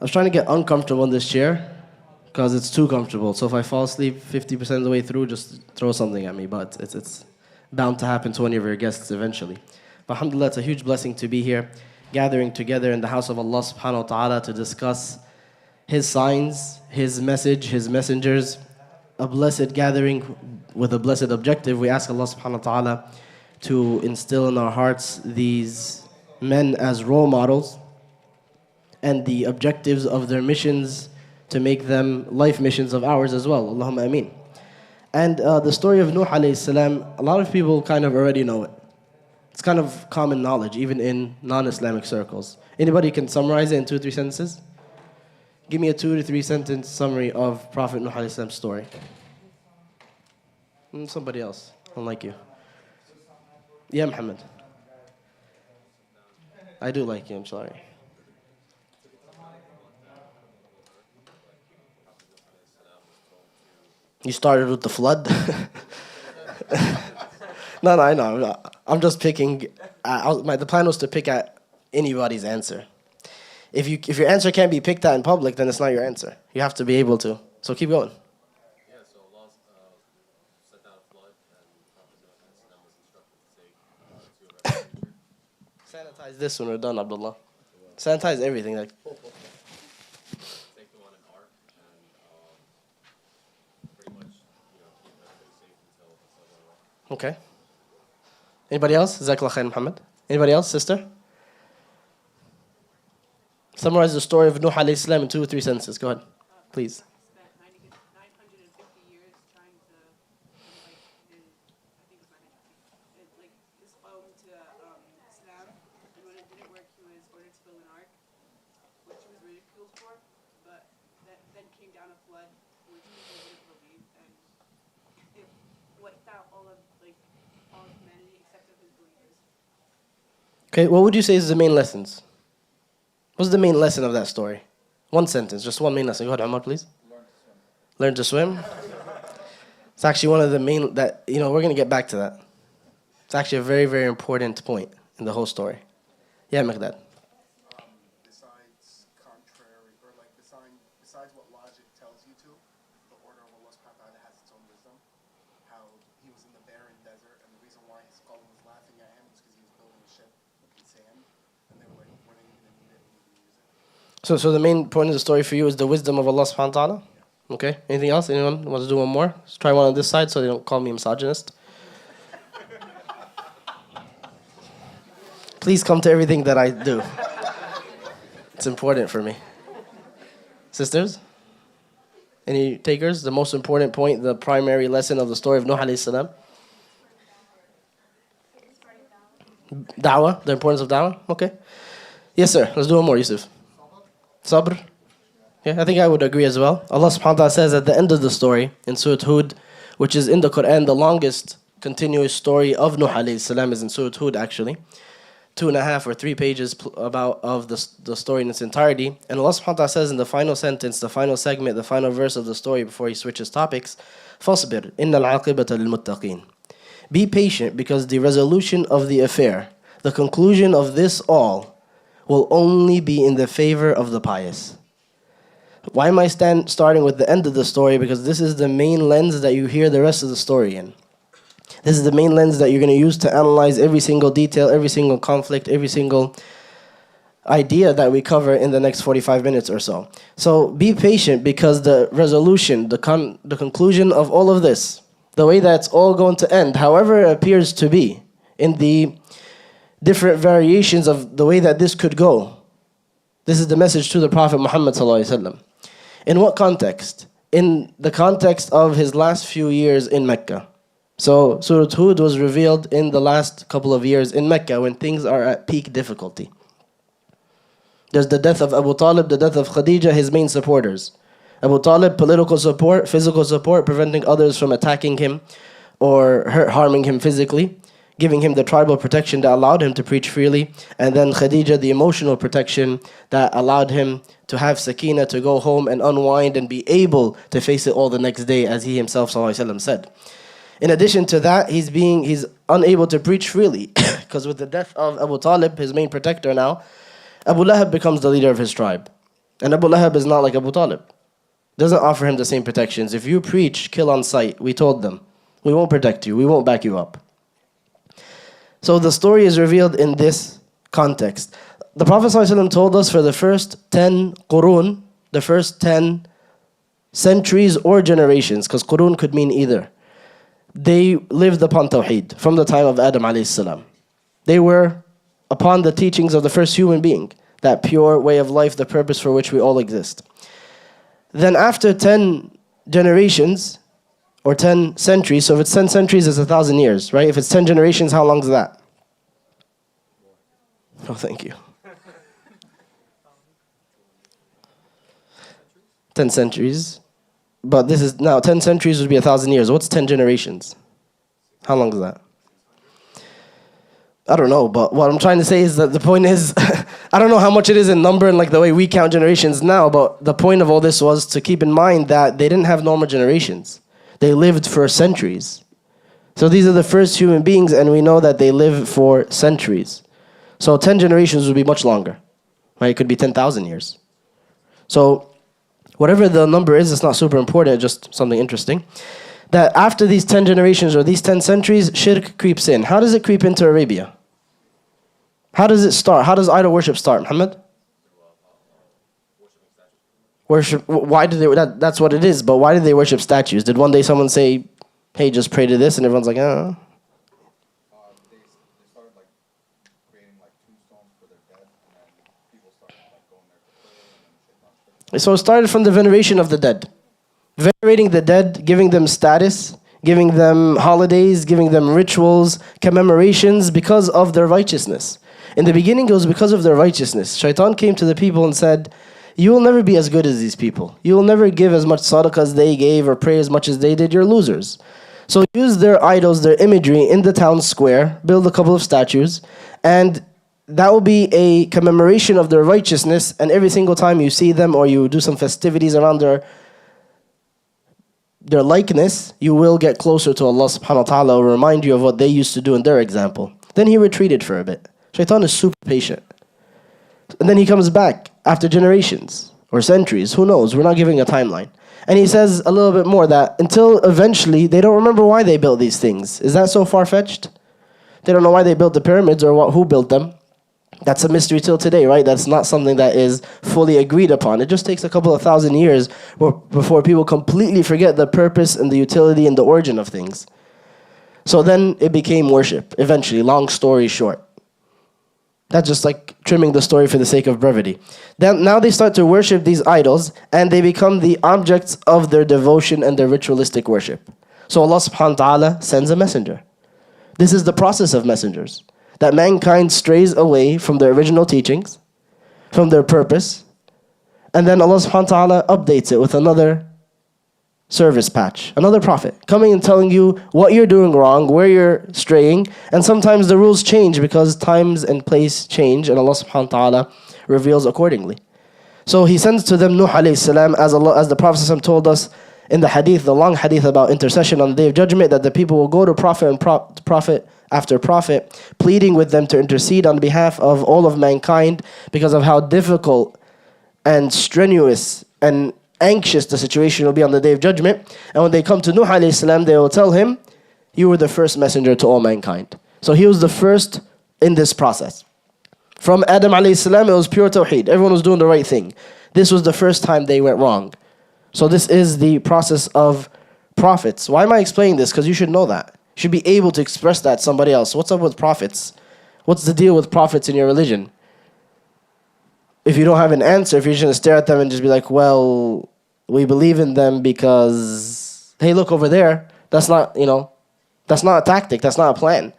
I was trying to get uncomfortable in this chair because it's too comfortable. So if I fall asleep 50% of the way through, just throw something at me. But it's bound to happen to any of your guests eventually. But alhamdulillah, it's a huge blessing to be here, gathering together in the house of Allah subhanahu wa ta'ala to discuss His signs, His message, His messengers, a blessed gathering with a blessed objective. We ask Allah subhanahu wa ta'ala to instill in our hearts these men as role models and the objectives of their missions to make them life missions of ours as well. Allahumma ameen. And the story of Nuh alayhi salam, a lot of people kind of already know it. It's kind of common knowledge, even in non-Islamic circles. Anybody can summarize it in 2 or 3 sentences? Give me a 2 to 3 sentence summary of Prophet Nuh alayhi salam's story. Somebody else, unlike you. Yeah, Mohammed. I do like you, I'm sorry. You started with the flood? No, I know. I'm just picking. The plan was to pick at anybody's answer. If your answer can't be picked at in public, then it's not your answer. You have to be able to. So keep going. Yeah, so Allah set down a flood, and Prophet Noah was instructed to say Sanitize this when we're done, Abdullah. Sanitize everything. Like. take them on an ark, and pretty much, keep everybody safe until the Okay. Anybody else? Jazakallah khair, Muhammad. Anybody else, sister? Summarize the story of Nuh alayhi salam in 2 or 3 sentences. Go ahead, please. Spent 950 years trying to, disown to Islam, and when it didn't work, he was ordered to build an ark, which he was ridiculed for. But then came down a flood, which people didn't believe, and it wiped out all of humanity except for his believers. Okay, what would you say is the main lessons? What's the main lesson of that story? 1 sentence, just one main lesson. Go ahead, Umar, please. Learn to swim. It's actually one of the main, we're going to get back to that. It's actually a very, very important point in the whole story. Yeah, Maghdad. Besides what logic tells you to, the order of Allah subhanahu wa ta'ala has its own wisdom. How he was in the barren desert, and the reason why his qawm was laughing at him was because he was building a ship in sand, and they were like, when are you going to need it? We need to use it. So the main point of the story for you is the wisdom of Allah subhanahu wa ta'ala? Okay, anything else? Anyone wants to do one more? Let's try one on this side so they don't call me misogynist. Please come to everything that I do. It's important for me. Sisters? Any takers? The most important point, the primary lesson of the story of Nuh alayhi salam? Da'wah, the importance of da'wah? Okay. Yes, sir. Let's do one more, Yusuf. Sabr? Yeah, I think I would agree as well. Allah subhanahu wa ta'ala says at the end of the story in Surah Hud, which is in the Quran, the longest continuous story of Nuh alayhi salam is in Surah Hud actually. 2.5 or 3 pages of the story in its entirety. And Allah subhanahu wa ta'ala says in the final sentence, the final segment, the final verse of the story before He switches topics, فَاصْبِرْ إِنَّ الْعَاقِبَةَ لِلْمُتَّقِينَ. Be patient because the resolution of the affair, the conclusion of this all, will only be in the favor of the pious. Why am I starting with the end of the story? Because this is the main lens that you hear the rest of the story in. This is the main lens that you're going to use to analyze every single detail, every single conflict, every single idea that we cover in the next 45 minutes or so. So be patient because the resolution, the conclusion of all of this, the way that's all going to end, however it appears to be, in the different variations of the way that this could go. This is the message to the Prophet Muhammad ﷺ. In what context? In the context of his last few years in Mecca. So Surah Hud was revealed in the last couple of years in Mecca when things are at peak difficulty. There's the death of Abu Talib, the death of Khadija, his main supporters. Abu Talib, political support, physical support, preventing others from attacking him or harming him physically, giving him the tribal protection that allowed him to preach freely. And then Khadija, the emotional protection that allowed him to have sakina, to go home and unwind and be able to face it all the next day, as he himself ﷺ said. In addition to that, he's unable to preach freely because with the death of Abu Talib, his main protector now, Abu Lahab becomes the leader of his tribe. And Abu Lahab is not like Abu Talib. Doesn't offer him the same protections. If you preach, kill on sight, we told them, we won't protect you, we won't back you up. So the story is revealed in this context. The Prophet ﷺ told us for the first 10 qurun, the first 10 centuries or generations, because qurun could mean either, they lived upon tawheed from the time of Adam alayhi salam. They were upon the teachings of the first human being, that pure way of life, the purpose for which we all exist. Then after 10 generations, or 10 centuries, so if it's 10 centuries, it's 1,000 years, right? If it's 10 generations, how long is that? Oh, thank you. 10 centuries. But this is, now 10 centuries would be 1,000 years. What's 10 generations? How long is that? I don't know, but what I'm trying to say is that the point is, I don't know how much it is in number and like the way we count generations now, but the point of all this was to keep in mind that they didn't have normal generations. They lived for centuries. So these are the first human beings, and we know that they live for centuries. So 10 generations would be much longer, right? It could be 10,000 years. So whatever the number is, it's not super important, just something interesting. That after these 10 generations or these 10 centuries, shirk creeps in. How does it creep into Arabia? How does it start? How does idol worship start, Muhammad? Worship. Why did they? That's what it is. But why did they worship statues? Did one day someone say, "Hey, just pray to this," and everyone's like, "Ah"? They started like creating like tombstones for their dead, and then people started like going there to pray, and then So it started from the veneration of the dead. Venerating the dead, giving them status, giving them holidays, giving them rituals, commemorations because of their righteousness. In the beginning, it was because of their righteousness. Shaitan came to the people and said, you will never be as good as these people. You will never give as much sadaqah as they gave or pray as much as they did. You're losers. So use their idols, their imagery in the town square, build a couple of statues, and that will be a commemoration of their righteousness. And every single time you see them or you do some festivities around their likeness, you will get closer to Allah subhanahu wa ta'ala, will remind you of what they used to do in their example. Then he retreated for a bit. Shaitan is super patient. And then he comes back after generations or centuries, who knows, we're not giving a timeline. And he says a little bit more that until eventually they don't remember why they built these things. Is that so far-fetched? They don't know why they built the pyramids or who built them. That's a mystery till today, right? That's not something that is fully agreed upon. It just takes a couple of thousand years before people completely forget the purpose and the utility and the origin of things. So then it became worship, eventually, long story short. That's just like trimming the story for the sake of brevity. Then now they start to worship these idols, and they become the objects of their devotion and their ritualistic worship. So Allah subhanahu wa ta'ala sends a messenger. This is the process of messengers. That mankind strays away from their original teachings, from their purpose, and then Allah subhanahu wa ta'ala updates it with another service patch, another prophet, coming and telling you what you're doing wrong, where you're straying, and sometimes the rules change because times and place change, and Allah subhanahu wa ta'ala reveals accordingly. So he sends to them Nuh alayhi salam, as the Prophet told us in the hadith, the long hadith about intercession on the Day of Judgment, that the people will go to prophet and prophet after prophet, pleading with them to intercede on behalf of all of mankind because of how difficult and strenuous and anxious the situation will be on the Day of Judgment. And when they come to Nuh alayhi salam, they will tell him, you were the first messenger to all mankind. So he was the first in this process. From Adam alayhi salam, it was pure tawheed. Everyone was doing the right thing. This was the first time they went wrong. So this is the process of prophets. Why am I explaining this? Because you should know that. You should be able to express that to somebody else. What's up with prophets? What's the deal with prophets in your religion? If you don't have an answer, if you're just going to stare at them and just be like, well, we believe in them because, hey, look over there. That's not, that's not a tactic. That's not a plan.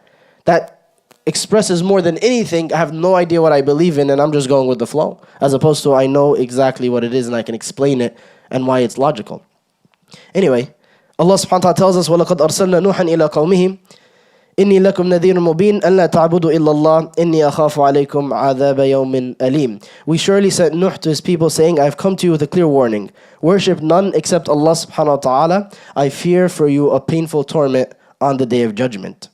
That expresses more than anything, I have no idea what I believe in and I'm just going with the flow. As opposed to I know exactly what it is and I can explain it and why it's logical. Anyway, Allah subhanahu wa ta'ala tells us, وَلَقَدْ أَرْسَلْنَا نُوحًا إِلَىٰ قَوْمِهِ إِنِّي لَكُمْ نَذِيرٌ مُبِينٌ أَنْ لَا تَعْبُدُوا إِلَّا اللَّهِ إِنِّي أَخَافُ عَلَيْكُمْ عَذَابَ يَوْمٍ أَلِيمٍ. We surely sent Nuh to his people saying, I have come to you with a clear warning. Worship none except Allah subhanahu wa ta'ala. I fear for you a painful torment on the Day of Judgment.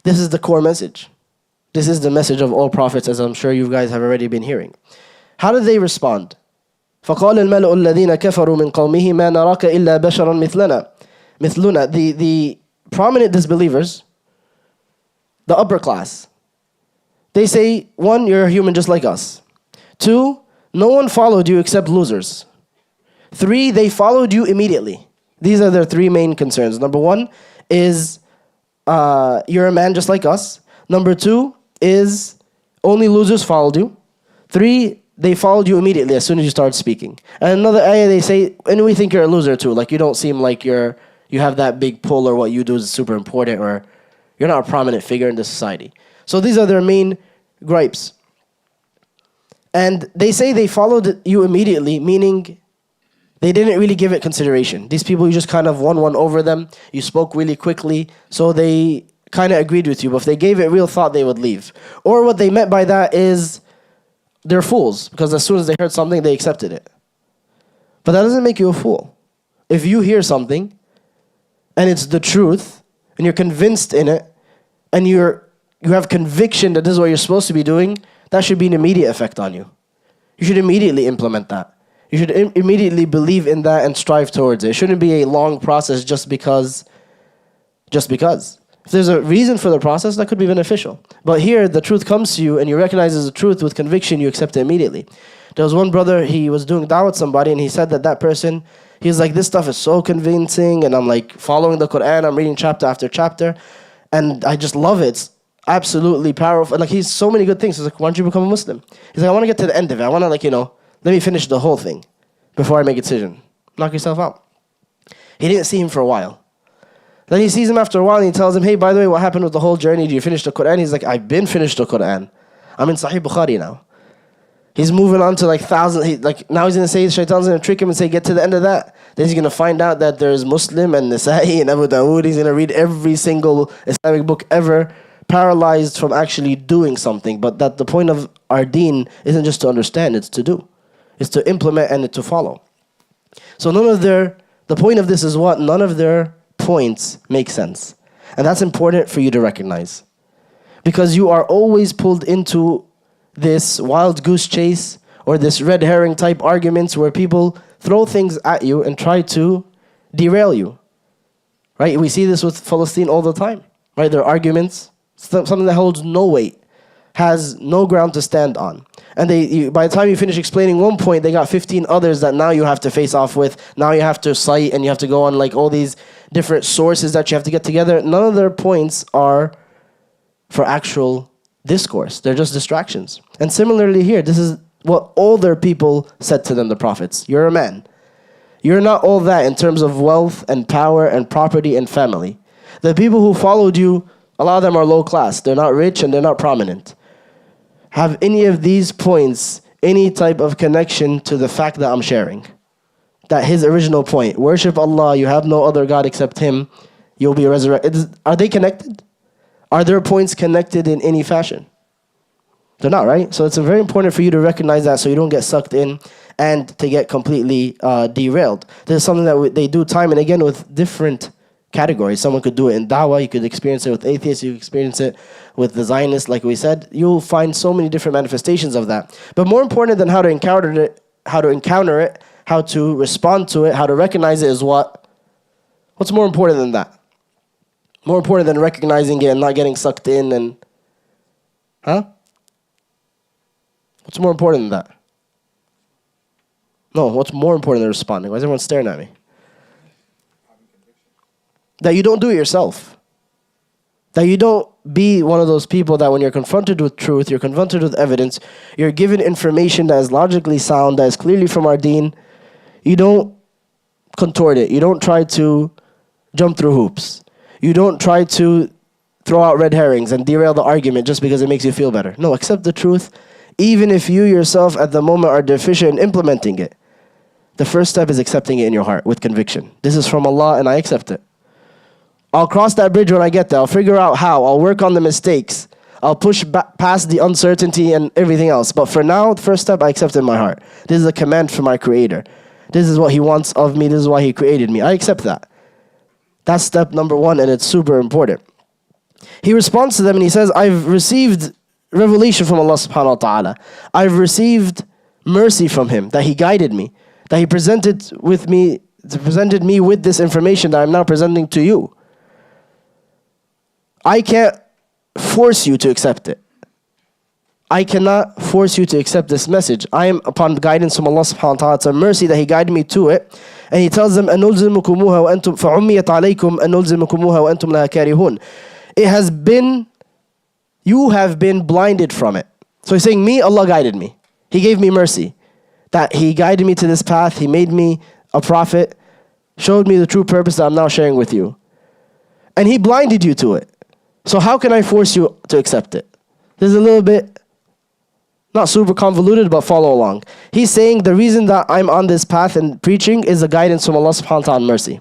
This is the core message. This is the message of all prophets, as I'm sure you guys have already been hearing. How did they respond? فقال الملأ الذين كفروا من قومه ما نراك إلا بشرا مثلنا. The prominent disbelievers, the upper class, they say, one, you're a human just like us. Two, no one followed you except losers. Three, they followed you immediately. These are their three main concerns. Number one is you're a man just like us. Number two is only losers followed you. Three, they followed you immediately as soon as you started speaking. And another ayah, they say, and we think you're a loser too. Like you don't seem like you have that big pull, or what you do is super important, or you're not a prominent figure in the society. So these are their main gripes. And they say they followed you immediately, meaning they didn't really give it consideration. These people, you just kind of won one over them. You spoke really quickly, so they kind of agreed with you. But if they gave it real thought, they would leave. Or what they meant by that is they're fools, because as soon as they heard something, they accepted it. But that doesn't make you a fool. If you hear something, and it's the truth, and you're convinced in it, and you have conviction that this is what you're supposed to be doing, that should be an immediate effect on you. You should immediately implement that. You should immediately believe in that and strive towards it. It shouldn't be a long process just because. If there's a reason for the process, that could be beneficial. But here, the truth comes to you and you recognize it's the truth with conviction, you accept it immediately. There was one brother, he was doing da'wah with somebody, and he said that person, he's like, this stuff is so convincing, and I'm like following the Quran, I'm reading chapter after chapter, and I just love it. It's absolutely powerful. Like, he's so many good things. He's like, why don't you become a Muslim? He's like, I want to get to the end of it. I want to, let me finish the whole thing before I make a decision. Knock yourself out. He didn't see him for a while. Then he sees him after a while and he tells him, hey, by the way, what happened with the whole journey? Did you finish the Quran? He's like, I've been finished the Quran. I'm in Sahih Bukhari now. He's moving on to thousands. Now he's going to say, Shaitan's going to trick him and say, get to the end of that. Then he's going to find out that there's Muslim and Nasa'i and Abu Dawood. He's going to read every single Islamic book ever, paralyzed from actually doing something. But that the point of our deen isn't just to understand, it's to do. It's to implement and to follow. So the point of this is what? None of their points make sense. And that's important for you to recognize. Because you are always pulled into this wild goose chase or this red herring type arguments where people throw things at you and try to derail you. Right? We see this with Palestine all the time. Right? Their arguments, something that holds no weight, has no ground to stand on. And by the time you finish explaining one point, they got 15 others that now you have to face off with. Now you have to cite and you have to go on all these different sources that you have to get together. None of their points are for actual discourse. They're just distractions. And similarly here, this is what all their people said to them, the prophets. You're a man. You're not all that in terms of wealth and power and property and family. The people who followed you, a lot of them are low class. They're not rich and they're not prominent. Have any of these points any type of connection to the fact that I'm sharing? That his original point, worship Allah, you have no other God except Him, you'll be resurrected. Are they connected? Are their points connected in any fashion? They're not, right? So it's very important for you to recognize that so you don't get sucked in and to get completely derailed. This is something that they do time and again with different categories. Someone could do it in da'wah, you could experience it with atheists, you could experience it with the Zionists, like we said. You'll find so many different manifestations of that. But more important than how to encounter it, how to respond to it, how to recognize it is what? What's more important than that? More important than recognizing it and not getting sucked in and... What's more important than that? No, what's more important than responding? Why is everyone staring at me? That you don't do it yourself. That you don't be one of those people that when you're confronted with truth, you're confronted with evidence, you're given information that is logically sound, that is clearly from our deen, you don't contort it. You don't try to jump through hoops. You don't try to throw out red herrings and derail the argument just because it makes you feel better. No, accept the truth, even if you yourself at the moment are deficient in implementing it. The first step is accepting it in your heart with conviction. This is from Allah and I accept it. I'll cross that bridge when I get there. I'll figure out how. I'll work on the mistakes. I'll push past the uncertainty and everything else. But for now, the first step, I accept in my heart. This is a command from my Creator. This is what He wants of me. This is why He created me. I accept that. That's step number one, and it's super important. He responds to them and he says, I've received revelation from Allah subhanahu wa ta'ala. I've received mercy from him, that he guided me, that he presented me with this information that I'm now presenting to you. I can't force you to accept it. I cannot force you to accept this message. I am upon guidance from Allah subhanahu wa ta'ala. It's a mercy that He guided me to it. And He tells them, أَنُلْزِمُكُمُوهَا وَأَنْتُمْ فَعُمِّيَتْ عَلَيْكُمْ أَنُلْزِمُكُمُوهَا وَأَنْتُمْ لَهَا كَارِهُونَ. It has been, you have been blinded from it. So He's saying, me, Allah guided me. He gave me mercy. That He guided me to this path. He made me a prophet. Showed me the true purpose that I'm now sharing with you. And He blinded you to it. So how can I force you to accept it? This is a little bit not super convoluted, but follow along. He's saying the reason that I'm on this path and preaching is the guidance from Allah subhanahu wa ta'ala and mercy.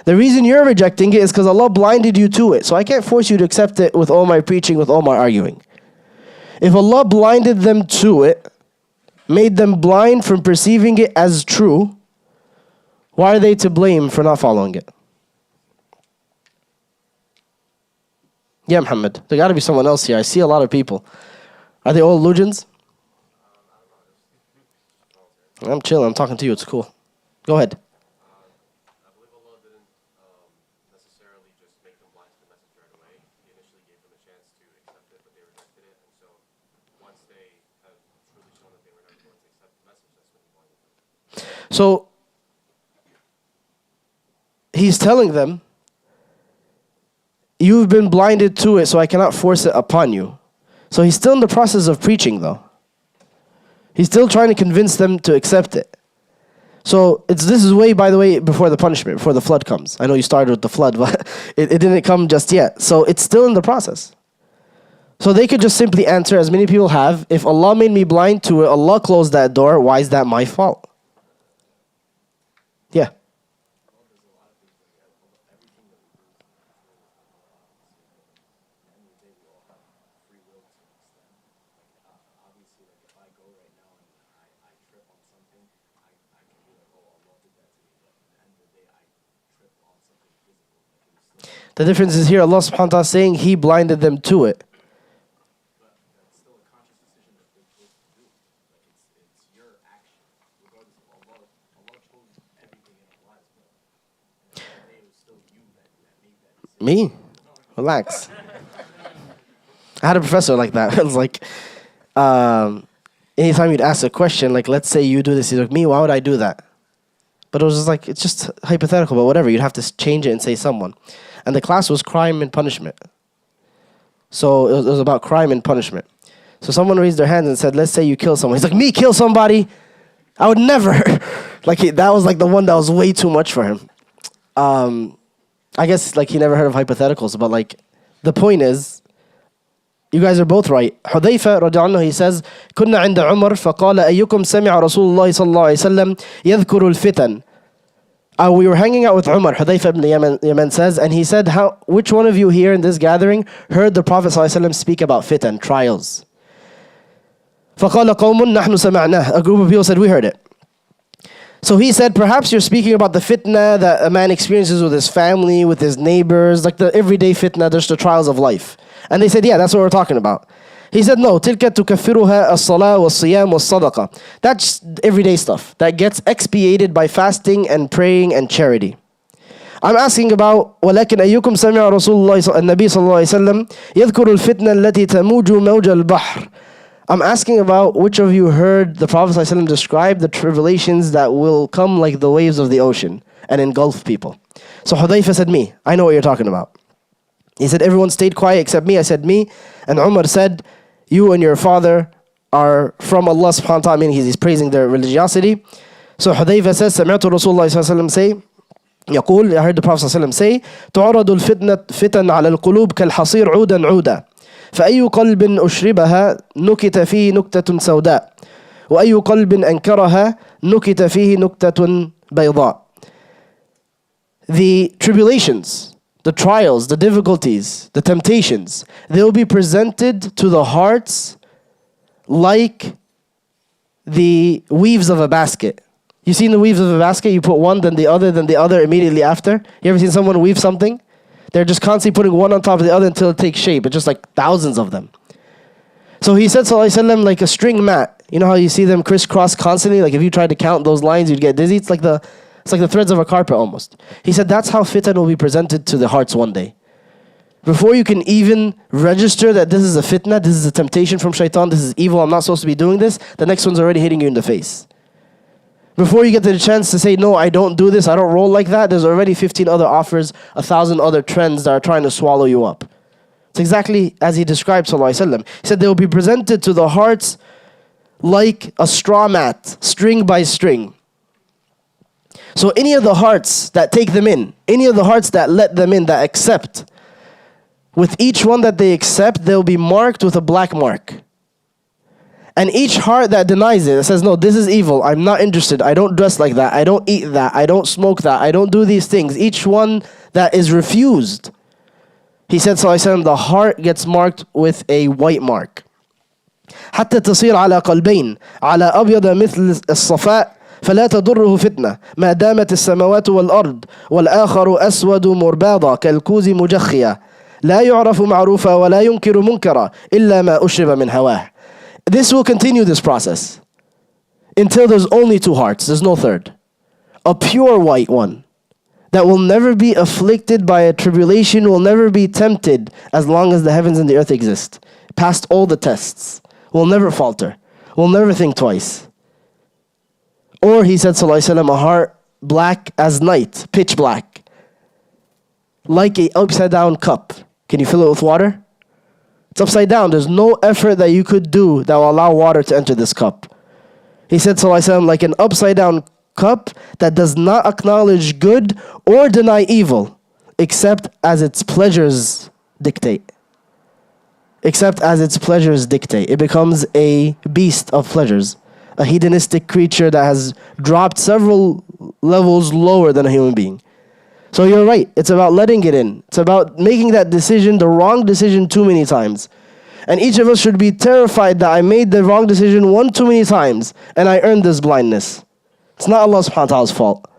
The reason you're rejecting it is because Allah blinded you to it. So I can't force you to accept it with all my preaching, with all my arguing. If Allah blinded them to it, made them blind from perceiving it as true, why are they to blame for not following it? Yeah, Mohammed. There got to be someone else here. I see a lot of people. Are they all illusions? I'm chilling. I'm talking to you. It's cool. Go ahead. I believe Allah didn't necessarily just make them blind to the message right away. He initially gave them a chance to accept it, but they rejected it. And so once they have truly shown that they were never going to accept the message, that's when He blinded them. So He's telling them, you've been blinded to it, so I cannot force it upon you. So He's still in the process of preaching, though. He's still trying to convince them to accept it. So this is way, by the way, before the punishment, before the flood comes. I know you started with the flood, but it didn't come just yet. So it's still in the process. So they could just simply answer, as many people have, if Allah made me blind to it, Allah closed that door, why is that my fault? Yeah. The difference is here, Allah subhanahu wa ta'ala is saying He blinded them to it. But that's still a conscious decision that they're supposed to do. Like it's your action, regardless of Allah. Allah chose everything in our lives, but at the end of the day, it was still you that made that decision. Me? Relax. I had a professor like that. It was like, anytime you'd ask a question, like, let's say you do this, he's like, me, why would I do that? But it was just like, it's just hypothetical, but whatever. You'd have to change it and say someone. And the class was crime and punishment. So it was about crime and punishment. So someone raised their hands and said, let's say you kill someone. He's like, me kill somebody? I would never. That was like the one that was way too much for him. I guess like he never heard of hypotheticals, but like the point is, you guys are both right. Hudayfa رضي عنه, he says, كنا عند عمر فقال أيكم سمع رسول الله صلى الله عليه وسلم يذكر الفتن. We were hanging out with Umar, Hudayfa ibn Yaman says, and he said, which one of you here in this gathering heard the Prophet ﷺ speak about fitan, trials? فَقَالَ قَوْمٌ نَحْنُ سَمَعْنَاهُ. A group of people said, we heard it. So he said, perhaps you're speaking about the fitna that a man experiences with his family, with his neighbors, like the everyday fitna, just the trials of life. And they said, yeah, that's what we're talking about. He said, no, تِلْكَ تُكَفِّرُهَا الصَّلَاةُ وَالصِّيَامُ وَالصَّدَقَةُ. That's everyday stuff that gets expiated by fasting and praying and charity. I'm asking about وَلَكِنْ أَيُّكُمْ سَمِعَ رَسُولُ اللَّهِ النَّبِي صلى الله عليه وسلم يذكر الفتنة التي تموج موج البحر. I'm asking about which of you heard the Prophet ﷺ describe the tribulations that will come like the waves of the ocean and engulf people. So Hudayfa said, me. I know what you're talking about. He said, everyone stayed quiet except me. I said, me. And Umar said, you and your father are from Allah subhanahu wa ta'ala. I mean, he's praising their religiosity. So Hudayfa says, سمعت رسول الله صلى الله عليه وسلم say, يقول, I heard the Prophet صلى الله عليه وسلم say, تعرض الفتن على القلوب كالحصير عودا عودا. فأي قلب أشربها نكت فيه نكتة سوداء وأي قلب أنكرها نكت فيه نكتة بيضاء. The tribulations, the trials, the difficulties, the temptations, they will be presented to the hearts like the weaves of a basket. You seen the weaves of a basket? You put one, then the other immediately after. You ever seen someone weave something? They're just constantly putting one on top of the other until it takes shape. It's just like thousands of them. So he said, sallallahu alaihi wasallam, like a string mat. You know how you see them crisscross constantly? Like if you tried to count those lines, you'd get dizzy. It's like the threads of a carpet almost. He said that's how fitan will be presented to the hearts one day. Before you can even register that this is a fitna, this is a temptation from shaitan, this is evil, I'm not supposed to be doing this, the next one's already hitting you in the face. Before you get the chance to say, no, I don't do this, I don't roll like that, there's already 15 other offers, 1,000 other trends that are trying to swallow you up. It's exactly as he described, sallallahu alaihi wasallam. He said they will be presented to the hearts like a straw mat, string by string. So any of the hearts that take them in, any of the hearts that let them in, that accept, with each one that they accept, they'll be marked with a black mark. And each heart that denies it, that says, no, this is evil, I'm not interested, I don't dress like that, I don't eat that, I don't smoke that, I don't do these things. Each one that is refused, he said, sallallahu alaihi wasallam, the heart gets marked with a white mark. حتى تصير على قلبين على أبيض مثل الصفاء فلا تضره فتنة ما دامت السماوات والأرض والآخر أسود مرباضة كالكوز مجخية لا يعرف معروفا ولا ينكر منكرا إلا ما أشرب من هواه. This will continue this process until there's only two hearts, there's no third. A pure white one that will never be afflicted by a tribulation, will never be tempted as long as the heavens and the earth exist. Passed all the tests, will never falter, will never think twice. Or he said, sallallahu alaihi wasallam, a heart black as night, pitch black, like an upside down cup. Can you fill it with water? It's upside down. There's no effort that you could do that will allow water to enter this cup. He said, sallallahu alaihi wasallam, like an upside down cup that does not acknowledge good or deny evil, except as its pleasures dictate. Except as its pleasures dictate. It becomes a beast of pleasures, a hedonistic creature that has dropped several levels lower than a human being. So you're right, it's about letting it in. It's about making that decision, the wrong decision, too many times. And each of us should be terrified that I made the wrong decision one too many times and I earned this blindness. It's not Allah subhanahu wa ta'ala's fault.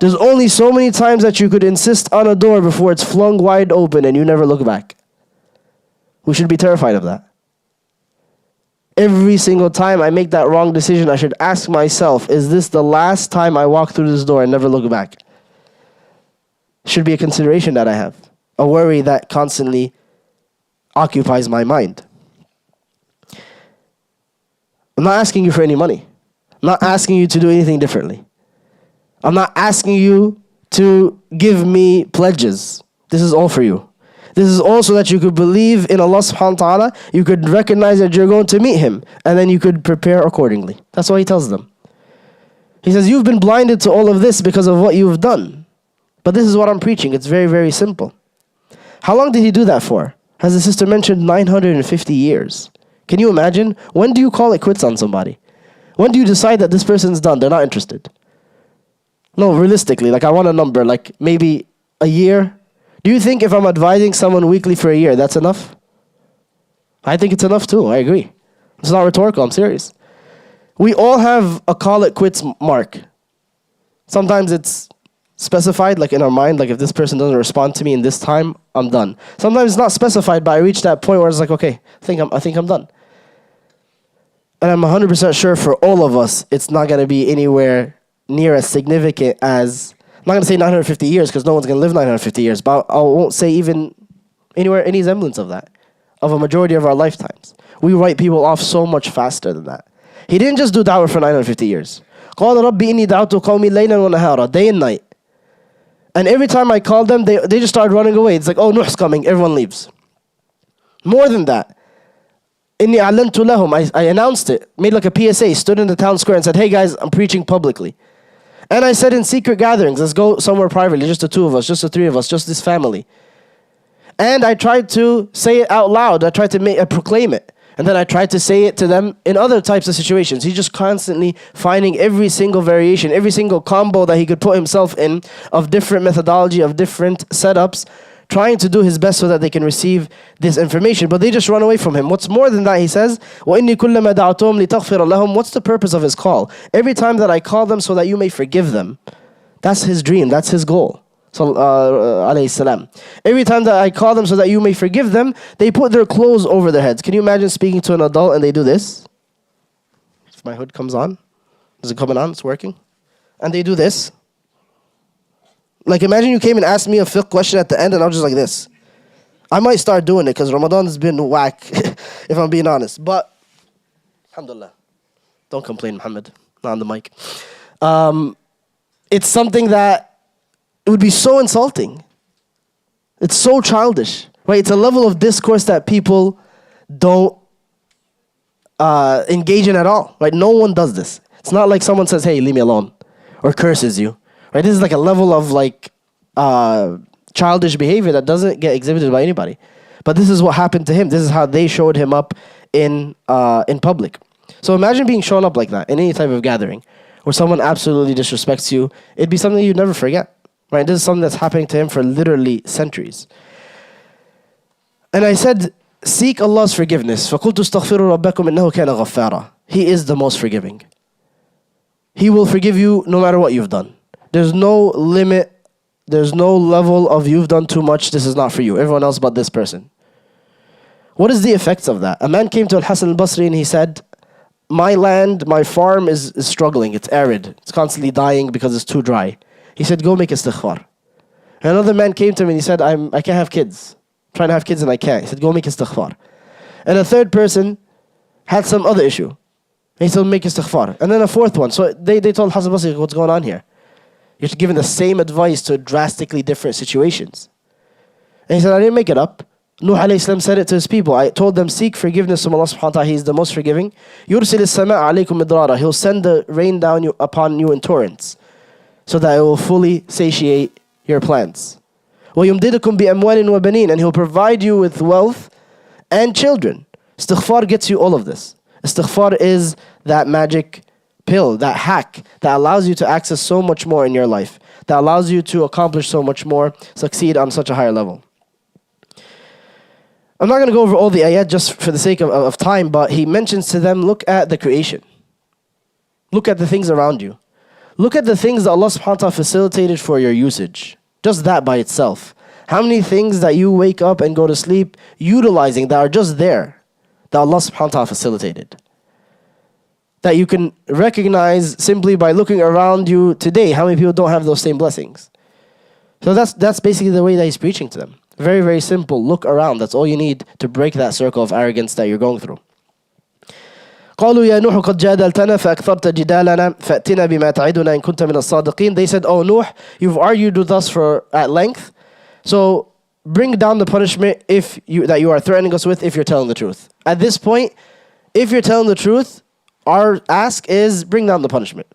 There's only so many times that you could insist on a door before it's flung wide open and you never look back. We should be terrified of that. Every single time I make that wrong decision, I should ask myself, is this the last time I walk through this door and never look back? Should be a consideration that I have. A worry that constantly occupies my mind. I'm not asking you for any money. I'm not asking you to do anything differently. I'm not asking you to give me pledges. This is all for you. This is also that you could believe in Allah subhanahu wa ta'ala, you could recognize that you're going to meet Him, and then you could prepare accordingly. That's what He tells them. He says, you've been blinded to all of this because of what you've done. But this is what I'm preaching. It's very, very simple. How long did He do that for? As the sister mentioned, 950 years. Can you imagine? When do you call it quits on somebody? When do you decide that this person's done, they're not interested? No, realistically, like I want a number, like maybe a year. Do you think if I'm advising someone weekly for a year, that's enough? I think it's enough too, I agree. It's not rhetorical, I'm serious. We all have a call it quits mark. Sometimes it's specified, like in our mind, like if this person doesn't respond to me in this time, I'm done. Sometimes it's not specified, but I reach that point where it's like, okay, I think I'm done. And I'm 100% sure for all of us, it's not going to be anywhere near as significant as, I'm not going to say 950 years because no one's going to live 950 years, but I won't say even anywhere, any semblance of that, of a majority of our lifetimes. We write people off so much faster than that. He didn't just do da'wah for 950 years. قَالَ رَبِّ إِنِّي دَعْتُ قَوْمِي لَيْلًا وَنَهَارًا, day and night. And every time I called them, they just started running away. It's like, oh, Nuh's coming, everyone leaves. More than that, إِنِّي أَعْلَنْتُ لَهُمْ, I announced it, made like a PSA, stood in the town square and said, hey guys, I'm preaching publicly. And I said in secret gatherings, let's go somewhere privately, just the two of us, just the three of us, just this family. And I tried to say it out loud. I tried to proclaim it. And then I tried to say it to them in other types of situations. He's just constantly finding every single variation, every single combo that he could put himself in of different methodology, of different setups, trying to do his best so that they can receive this information. But they just run away from him. What's more than that, he says, وَإِنِّي كُلَّمَا دَعْتُهُمْ لِتَغْفِرَ لَهُمْ. What's the purpose of his call? Every time that I call them so that you may forgive them. That's his dream. That's his goal. alayhi salam. Every time that I call them so that you may forgive them, they put their clothes over their heads. Can you imagine speaking to an adult and they do this? If my hood comes on, is it coming on? It's working. And they do this. Like imagine you came and asked me a fiqh question at the end and I was just like this. I might start doing it because Ramadan has been whack, if I'm being honest. But, alhamdulillah. Don't complain, Mohammed. Not on the mic. It's something that it would be so insulting. It's so childish, right? It's a level of discourse that people don't engage in at all, right? No one does this. It's not like someone says, hey, leave me alone, or curses you, right? This is like a level of like childish behavior that doesn't get exhibited by anybody. But this is what happened to him. This is how they showed him up in public. So imagine being shown up like that in any type of gathering where someone absolutely disrespects you. It'd be something you'd never forget, right? This is something that's happening to him for literally centuries. And I said, seek Allah's forgiveness. فَقُلْتُ اسْتَغْفِرُوا رَبَّكُمْ إِنَّهُ كَانَ غَفَّارًا. He is the most forgiving. He will forgive you no matter what you've done. There's no limit. There's no level of you've done too much. This is not for you. Everyone else but this person. What is the effects of that? A man came to Al-Hasan al-Basri and he said, my land, my farm is struggling. It's arid. It's constantly dying because it's too dry. He said, go make istighfar. Another man came to him and he said, I can't have kids. I'm trying to have kids and I can't. He said, go make istighfar. And a third person had some other issue. He said, make istighfar. And then a fourth one. So they told Hasan al-Basri, what's going on here? You're giving the same advice to drastically different situations. And he said, I didn't make it up. Nuh alayhi salam said it to his people. I told them, seek forgiveness from Allah subhanahu wa ta'ala. He is the most forgiving. يُرْسِلِ السَّمَاءَ عَلَيْكُمْ مِدْرَارًا. He'll send the rain down upon you in torrents so that it will fully satiate your plants. وَيُمْدِدُكُمْ بِأَمْوَالٍ وَبَنِينَ. And He'll provide you with wealth and children. Istighfar gets you all of this. Istighfar is that magic pill, that hack that allows you to access so much more in your life, that allows you to accomplish so much more, succeed on such a higher level. I'm not going to go over all the ayat just for the sake of time, but he mentions to them, look at the creation. Look at the things around you. Look at the things that Allah subhanahu wa ta'ala facilitated for your usage. Just that by itself. How many things that you wake up and go to sleep utilizing that are just there, that Allah subhanahu wa ta'ala facilitated. That you can recognize simply by looking around you today. How many people don't have those same blessings? So that's basically the way that he's preaching to them. Very, very simple. Look around. That's all you need to break that circle of arrogance that you're going through. قالوا يا نوح قد جادلتنا فأكثرت جدالنا فأتنا بما تعدنا إن كنت من الصادقين. They said, oh Nuh, you've argued with us at length. So bring down the punishment that you are threatening us with if you're telling the truth. At this point, if you're telling the truth, our ask is bring down the punishment.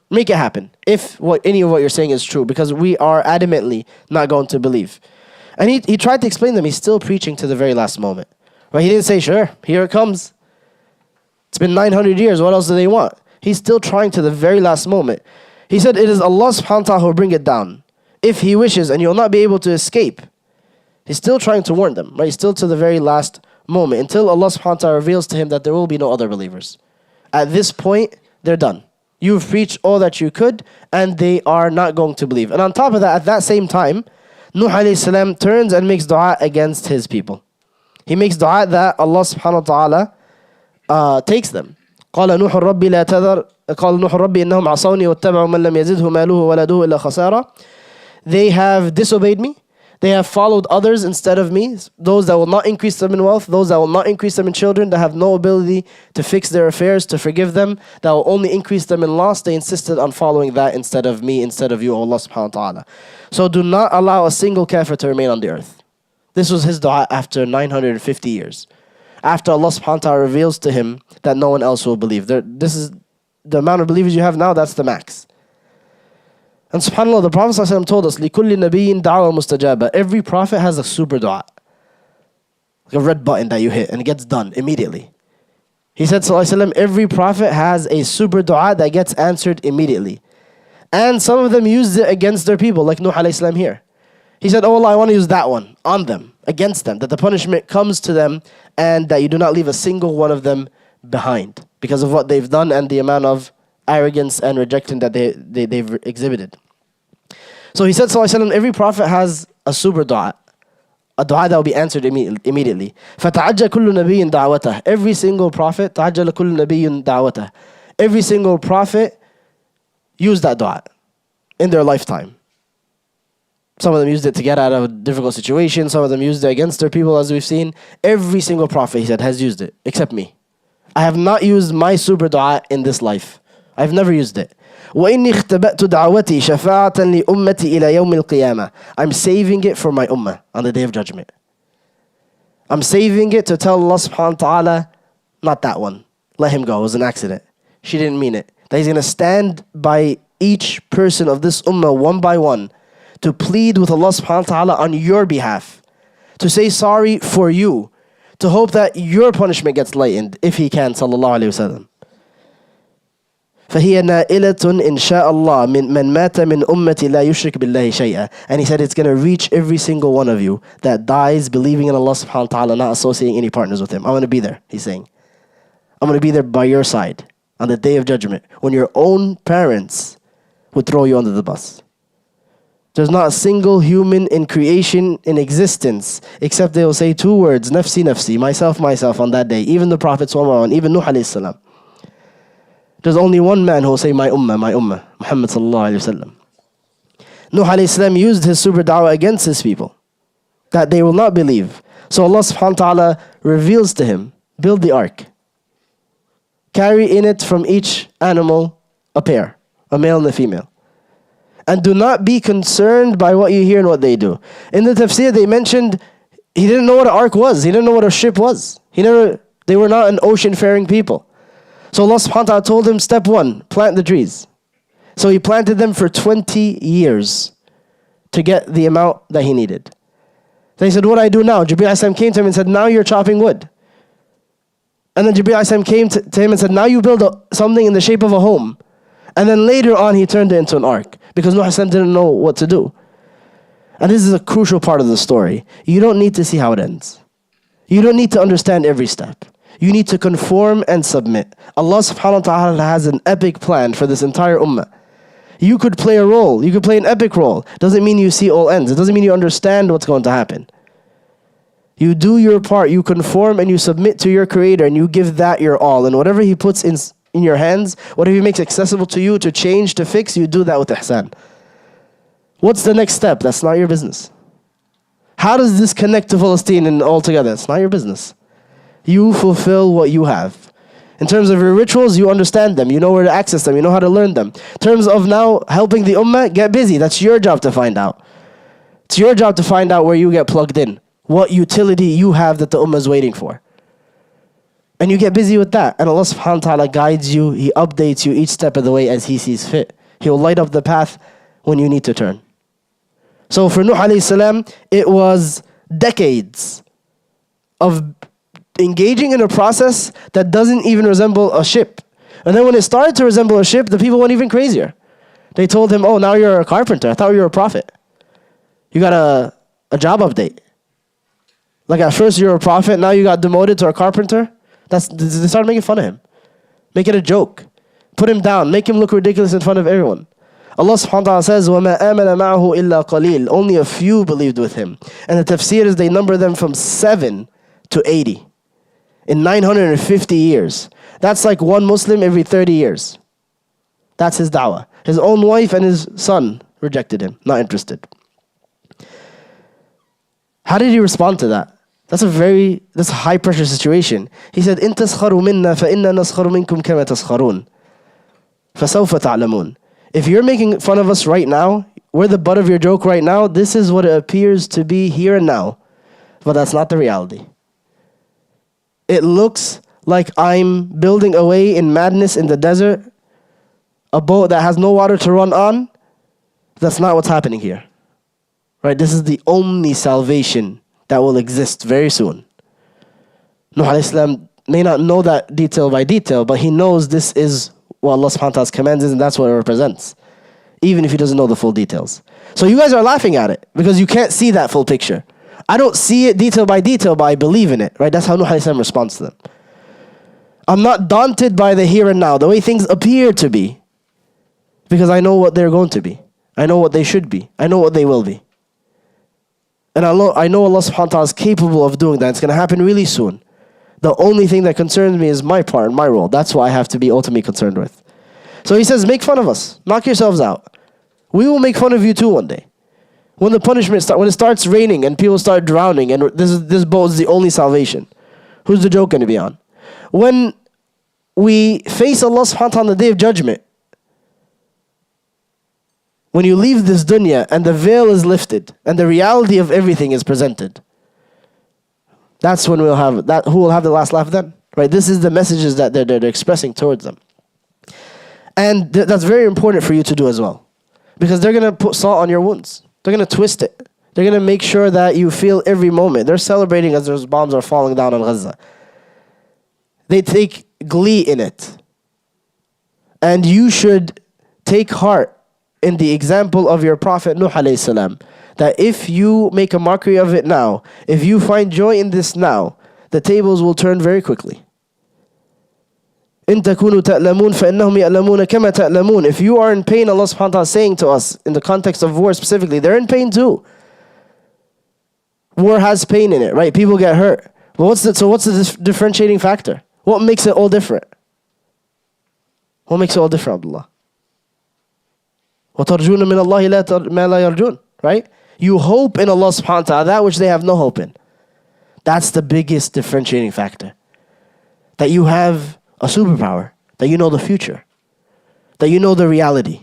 Make it happen. If any of what you're saying is true, because we are adamantly not going to believe. And he tried to explain to them, he's still preaching to the very last moment. Right? He didn't say, sure, here it comes. It's been 900 years, what else do they want? He's still trying to the very last moment. He said, it is Allah subhanahu wa ta'ala who will bring it down, if He wishes, and you'll not be able to escape. He's still trying to warn them, right? He's still to the very last moment, until Allah subhanahu wa ta'ala reveals to him that there will be no other believers. At this point, they're done. You've preached all that you could, and they are not going to believe. And on top of that, at that same time, Nuh alayhi salam turns and makes dua against his people. He makes dua that Allah subhanahu wa ta'ala takes them. قال نوح ربي لا تذر قال نوح ربي إنهم عصوني واتبعوا من لم يزده ماله وولده إلا خسارة. They have disobeyed me. They have followed others instead of me. Those that will not increase them in wealth, those that will not increase them in children, that have no ability to fix their affairs, to forgive them, that will only increase them in loss. They insisted on following that instead of me, instead of you, Allah subhanahu wa ta'ala. So do not allow a single kafir to remain on the earth. This was his dua after 950 years. After Allah subhanahu wa ta'ala reveals to him that no one else will believe. This is the amount of believers you have now, that's the max. And subhanAllah, the Prophet ﷺ told us, لِكُلِّ نَبِيٍّ دَعْوَةٌ مُسْتَجَابَةٌ. Every prophet has a super dua. Like a red button that you hit and it gets done immediately. He said, ﷺ, every prophet has a super dua that gets answered immediately. And some of them used it against their people, like Nuh alayhi salam here. He said, oh Allah, I want to use that one on them, against them, that the punishment comes to them and that you do not leave a single one of them behind because of what they've done and the amount of arrogance and rejection that they've exhibited. So he said, sallallahu alayhi wa sallam, every prophet has a super dua. A dua that will be answered immediately. فَتَعَجَّ كُلُّ نَبِيٍّ دَعْوَتَهُ. Every single prophet, تَعَجَّلَ كُلُّ نَبِيٍّ دَعْوَتَهُ. Every single prophet used that dua in their lifetime. Some of them used it to get out of a difficult situation. Some of them used it against their people, as we've seen. Every single prophet, he said, has used it, except me. I have not used my super dua in this life. I've never used it. وَإِنِّي اخْتَبَأْتُ دَعْوَتِي شَفَاعَةً لِأُمَّتِي إِلَى يَوْمِ الْقِيَامَةِ. I'm saving it for my ummah on the day of judgment. I'm saving it to tell Allah subhanahu wa ta'ala, not that one. Let him go. It was an accident. She didn't mean it. That he's going to stand by each person of this ummah one by one to plead with Allah subhanahu wa ta'ala on your behalf. To say sorry for you. To hope that your punishment gets lightened, if he can, sallallahu alayhi wa sallam. فهي نائلة إن شاء الله من مات من أمتي لا يشرك بالله شيئا. And he said it's going to reach every single one of you that dies believing in Allah subhanahu wa ta'ala, not associating any partners with him. I'm going to be there, he's saying. I'm going to be there by your side on the day of judgment when your own parents would throw you under the bus. There's not a single human in creation, in existence, except they will say two words, nafsi, nafsi, myself, myself, on that day. Even the Prophet ﷺ, even Nuh alayhi salam. There's only one man who will say, my ummah, Muhammad sallallahu alayhi wa sallam. Nuh alayhi salam used his super da'wah against his people, that they will not believe. So Allah subhanahu wa ta'ala reveals to him, build the ark. Carry in it from each animal a pair, a male and a female. And do not be concerned by what you hear and what they do. In the tafsir, they mentioned he didn't know what an ark was. He didn't know what a ship was. They were not an ocean-faring people. So Allah subhanahu wa ta'ala told him, step one, plant the trees. So he planted them for 20 years to get the amount that he needed. Then he said, what do I do now? Jibreel alayhi salam came to him and said, now you're chopping wood. And then Jibreel alayhi salam came to him and said, now you build something in the shape of a home. And then later on, he turned it into an ark because Nuh alayhi salam didn't know what to do. And this is a crucial part of the story. You don't need to see how it ends. You don't need to understand every step. You need to conform and submit. Allah subhanahu wa ta'ala has an epic plan for this entire ummah. You could play a role. You could play an epic role. Doesn't mean you see all ends. It doesn't mean you understand what's going to happen. You do your part. You conform and you submit to your Creator and you give that your all. And whatever He puts in your hands, whatever He makes accessible to you to change, to fix, you do that with ihsan. What's the next step? That's not your business. How does this connect to Palestine and all together? It's not your business. You fulfill what you have. In terms of your rituals, you understand them. You know where to access them. You know how to learn them. In terms of now helping the ummah, get busy. That's your job to find out. It's your job to find out where you get plugged in. What utility you have that the ummah is waiting for. And you get busy with that. And Allah subhanahu wa ta'ala guides you. He updates you each step of the way as He sees fit. He will light up the path when you need to turn. So for Nuh alayhi salam, it was decades of engaging in a process that doesn't even resemble a ship. And then when it started to resemble a ship, the people went even crazier. They told him, oh, now you're a carpenter. I thought you were a prophet. You got a job update. Like at first you were a prophet, now you got demoted to a carpenter. They started making fun of him. Make it a joke. Put him down. Make him look ridiculous in front of everyone. Allah subhanahu wa ta'ala says, وَمَا آمَنَ مَعَهُ إِلَّا قَلِيلٌ. Only a few believed with him. And the tafsir is they number them from 7 to 80. In 950 years. That's like one Muslim every 30 years. That's his da'wah. His own wife and his son rejected him. Not interested. How did he respond to that? That's a high pressure situation. He said, إِن تَسْخَرُوا مِنَّا فَإِنَّا نَسْخَرُ مِنكُمْ كَمَا تَسْخَرُونَ فَسَوْفَ تَعْلَمُونَ. If you're making fun of us right now, we're the butt of your joke right now, this is what it appears to be here and now. But that's not the reality. It looks like I'm building away in madness in the desert, a boat that has no water to run on. That's not what's happening here. Right? This is the only salvation that will exist very soon. Nuh alayhi salam may not know that detail by detail, but he knows this is what Allah subhanahu wa ta'ala's commands is, and that's what it represents. Even if he doesn't know the full details. So you guys are laughing at it because you can't see that full picture. I don't see it detail by detail, but I believe in it. Right? That's how Nuh alayhi salam responds to them. I'm not daunted by the here and now, the way things appear to be, because I know what they're going to be. I know what they should be. I know what they will be. And I know Allah subhanahu wa ta'ala is capable of doing that. It's going to happen really soon. The only thing that concerns me is my part, my role. That's what I have to be ultimately concerned with. So he says, make fun of us. Knock yourselves out. We will make fun of you too one day. When the punishment when it starts raining and people start drowning and this boat is the only salvation. Who's the joke going to be on? When we face Allah subhanahu wa ta'ala on the day of judgment, when you leave this dunya and the veil is lifted and the reality of everything is presented, that's when we'll have that. Who will have the last laugh then? Right? This is the messages that they're expressing towards them. And that's very important for you to do as well. Because they're going to put salt on your wounds. They're going to twist it. They're going to make sure that you feel every moment. They're celebrating as those bombs are falling down on Gaza. They take glee in it. And you should take heart in the example of your Prophet Nuh alayhi salam, that if you make a mockery of it now, if you find joy in this now, the tables will turn very quickly. إِن تَكُونُوا تَأْلَمُونَ فَإِنَّهُمْ يَأْلَمُونَ كَمَا تَأْلَمُونَ. If you are in pain, Allah subhanahu wa ta'ala is saying to us, in the context of war specifically, they're in pain too. War has pain in it, right? People get hurt. But what's the differentiating factor? What makes it all different? What makes it all different, Abdullah? وَتَرْجُونَ مِنَ اللَّهِ مَا لَا يَرْجُونَ. Right? You hope in Allah subhanahu wa ta'ala, that which they have no hope in. That's the biggest differentiating factor. That you have a superpower. That you know the future. That you know the reality.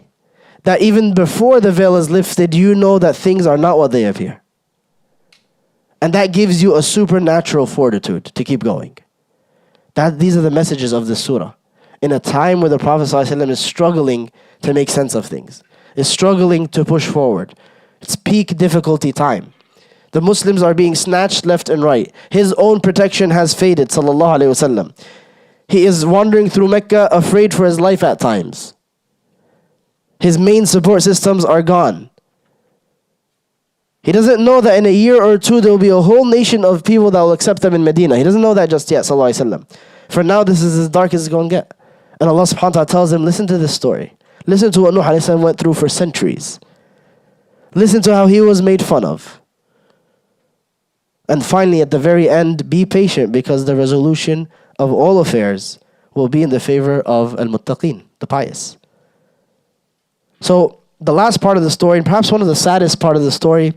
That even before the veil is lifted, you know that things are not what they appear. And that gives you a supernatural fortitude to keep going. These are the messages of this surah. In a time where the Prophet ﷺ is struggling to make sense of things. Is struggling to push forward. It's peak difficulty time. The Muslims are being snatched left and right. His own protection has faded, sallallahu alayhi wasallam. He is wandering through Mecca, afraid for his life at times. His main support systems are gone. He doesn't know that in a year or two there will be a whole nation of people that will accept him in Medina. He doesn't know that just yet, sallallahu alayhi wasallam. For now, this is as dark as it's going to get. And Allah subhanahu wa ta'ala tells him, listen to this story. Listen to what Nuh alayhi salam went through for centuries. Listen to how he was made fun of. And finally, at the very end, be patient because the resolution of all affairs will be in the favor of al-muttaqeen, the pious. So, the last part of the story, and perhaps one of the saddest part of the story,